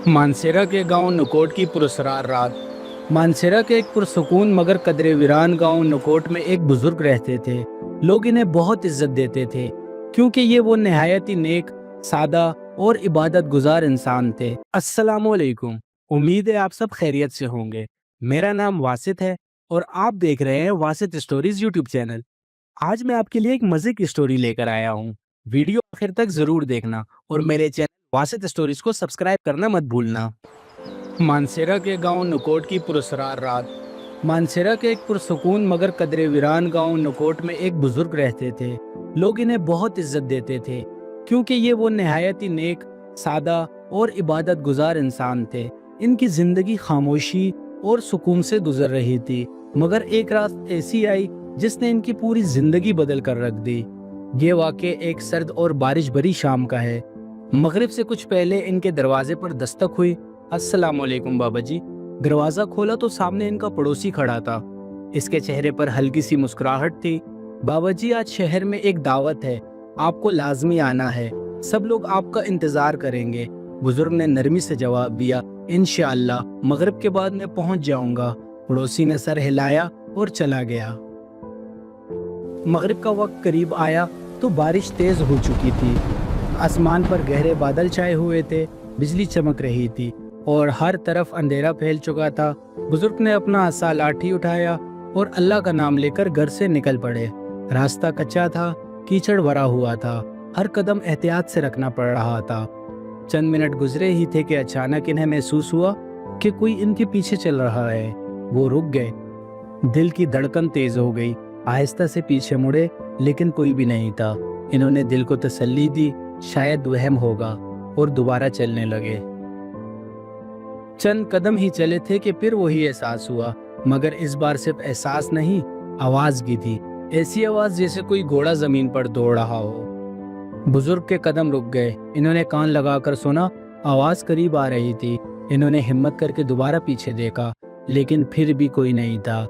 मानसेरा के गांव नकोट की पुरस्रार रात। मानसेरा के एक पुरसुकून मगर कदरे वीरान गांव नकोट में एक बुजुर्ग रहते थे। लोग इन्हें बहुत इज्जत देते थे क्योंकि ये वो निहायत ही नेक, सादा और इबादत गुजार इंसान थे। अस्सलामुअलैकुम। उम्मीद है आप सब खैरियत से होंगे। मेरा नाम वासित है और आप देख रहे हैं वासित स्टोरीज यूट्यूब चैनल। आज मैं आपके लिए एक मजे की स्टोरी लेकर आया हूँ। वीडियो आखिर तक जरूर देखना और मेरे चैनल वासित स्टोरीज को सब्सक्राइब करना मत भूलना। मानसेरा के गांव नकोट की पुरस्रार रात। मानसेरा के एक पुरसुकून मगर कदरे वीरान गांव नकोट में एक बुजुर्ग रहते थे। लोग इन्हें बहुत इज्जत देते थे क्योंकि ये वो निहायत ही नेक, सादा और इबादत गुजार इंसान थे। इनकी जिंदगी खामोशी और सुकून से गुजर रही थी, मगर एक रात ऐसी आई जिसने इनकी पूरी जिंदगी बदल कर रख दी। ये वाक़या एक सर्द और बारिश भरी शाम का है। मगरिब से कुछ पहले इनके दरवाजे पर दस्तक हुई। अस्सलाम वालेकुम बाबा जी। दरवाजा खोला तो सामने इनका पड़ोसी खड़ा था। इसके चेहरे पर हल्की सी मुस्कुराहट थी। बाबा जी, आज शहर में एक दावत है, आपको लाजमी आना है, सब लोग आपका इंतजार करेंगे। बुजुर्ग ने नरमी से जवाब दिया, इंशाअल्लाह मगरिब के बाद मैं पहुंच जाऊंगा। पड़ोसी ने सर हिलाया और चला गया। मगरिब का वक्त करीब आया तो बारिश तेज हो चुकी थी। आसमान पर गहरे बादल छाए हुए थे, बिजली चमक रही थी और हर तरफ अंधेरा फैल चुका था। बुजुर्ग ने अपना असा लाठी उठाया और अल्लाह का नाम लेकर घर से निकल पड़े। रास्ता कच्चा था, कीचड़ भरा हुआ था, हर कदम एहतियात से रखना पड़ रहा था। चंद मिनट गुजरे ही थे कि अचानक इन्हें महसूस हुआ कि कोई इनके पीछे चल रहा है। वो रुक गए। दिल की धड़कन तेज हो गई। आहिस्ता से पीछे मुड़े, लेकिन कोई भी नहीं था। इन्होंने दिल को तसल्ली दी, शायद वहम होगा, और दोबारा चलने लगे। चंद कदम ही चले थे कि फिर वही एहसास हुआ, मगर इस बार सिर्फ एहसास नहीं, आवाज की थी। ऐसी आवाज जैसे कोई घोड़ा जमीन पर दौड़ रहा हो। बुजुर्ग के कदम रुक गए। इन्होंने कान लगाकर सुना, आवाज करीब आ रही थी। इन्होंने हिम्मत करके दोबारा पीछे देखा, लेकिन फिर भी कोई नहीं था।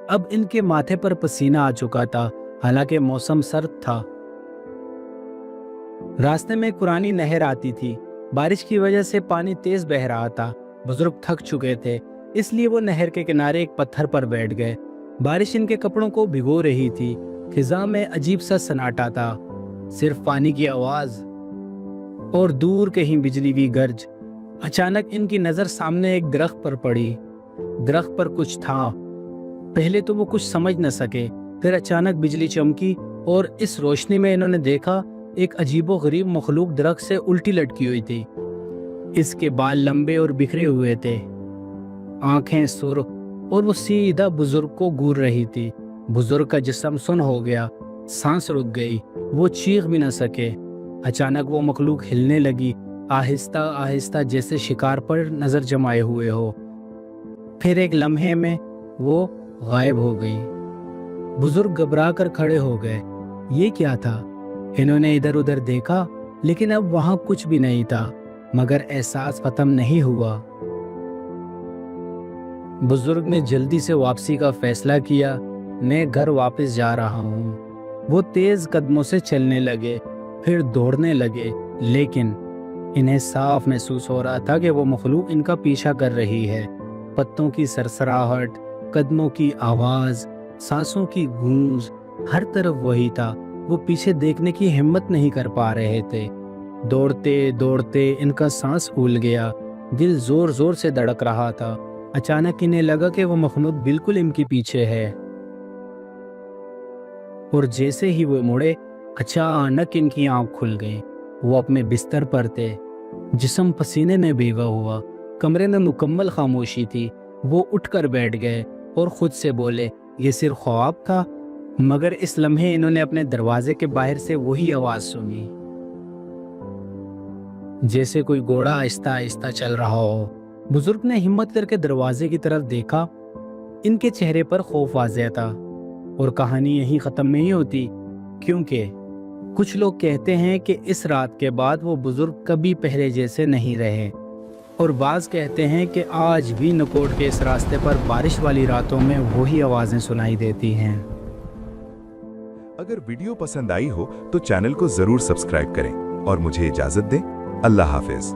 अब इनके माथे पर पसीना आ चुका था, हालांकि मौसम सर्द था। रास्ते में एक पुरानी नहर आती थी। बारिश की वजह से पानी तेज बह रहा था। बुजुर्ग थक चुके थे, इसलिए वो नहर के किनारे एक पत्थर पर बैठ गए। बारिश इनके कपड़ों को भिगो रही थी। फिजा में अजीब सा सन्नाटा था, सिर्फ पानी की आवाज और दूर कहीं बिजली की गर्ज। अचानक इनकी नजर सामने एक दरख्त पर पड़ी। दरख्त पर कुछ था। पहले तो वो कुछ समझ न सके, फिर अचानक बिजली चमकी और इस रोशनी में इन्होंने देखा एक अजीबो-गरीब मखलूक दरख्त से उल्टी लटकी हुई थी। इसके बाल लंबे और बिखरे हुए थे, आंखें सुर्ख, और वो सीधा बुजुर्ग को घूर रही थी। बुजुर्ग का जिस्म सुन्न हो गया, सांस रुक गई, वो चीख भी न सके। अचानक वो मखलूक हिलने लगी, आहिस्ता आहिस्ता, जैसे शिकार पर नजर जमाए हुए हो। फिर एक लम्हे में वो गायब हो गई। बुजुर्ग घबरा कर खड़े हो गए। ये क्या था? इन्होंने इधर उधर देखा, लेकिन अब वहां कुछ भी नहीं था, मगर एहसास खत्म नहीं हुआ। बुजुर्ग ने जल्दी से वापसी का फैसला किया। मैं घर वापस जा रहा हूँ। वो तेज कदमों से चलने लगे, फिर दौड़ने लगे, लेकिन इन्हें साफ महसूस हो रहा था कि वो मखलूक इनका पीछा कर रही है। पत्तों की सरसराहट, कदमों की आवाज, सांसों की गूंज, हर तरफ वही था। वो पीछे देखने की हिम्मत नहीं कर पा रहे थे। दौड़ते दौड़ते इनका सांस फूल गया, दिल जोर जोर से धड़क रहा था। अचानक इन्हें लगा कि वो मखलूक बिल्कुल इनके पीछे है, और जैसे ही वो मुड़े, अचानक इनकी आंख खुल गई। वो अपने बिस्तर पर थे, जिस्म पसीने में भीगा हुआ। कमरे में मुकम्मल खामोशी थी। वो उठकर बैठ गए और खुद से बोले, ये सिर्फ ख्वाब था। मगर इस लम्हे इन्होंने अपने दरवाजे के बाहर से वही आवाज सुनी, जैसे कोई घोड़ा आहिस्ता आहिस्ता चल रहा हो। बुजुर्ग ने हिम्मत करके दरवाजे की तरफ देखा। इनके चेहरे पर खौफ वाज़ेह था, और कहानी यहीं खत्म नहीं होती, क्योंकि कुछ लोग कहते हैं कि इस रात के बाद वो बुजुर्ग कभी पहले जैसे नहीं रहे, और बाज कहते हैं कि आज भी नकोट के इस रास्ते पर बारिश वाली रातों में वही आवाजें सुनाई देती हैं। अगर वीडियो पसंद आई हो तो चैनल को जरूर सब्सक्राइब करें और मुझे इजाजत दें। अल्लाह हाफिज।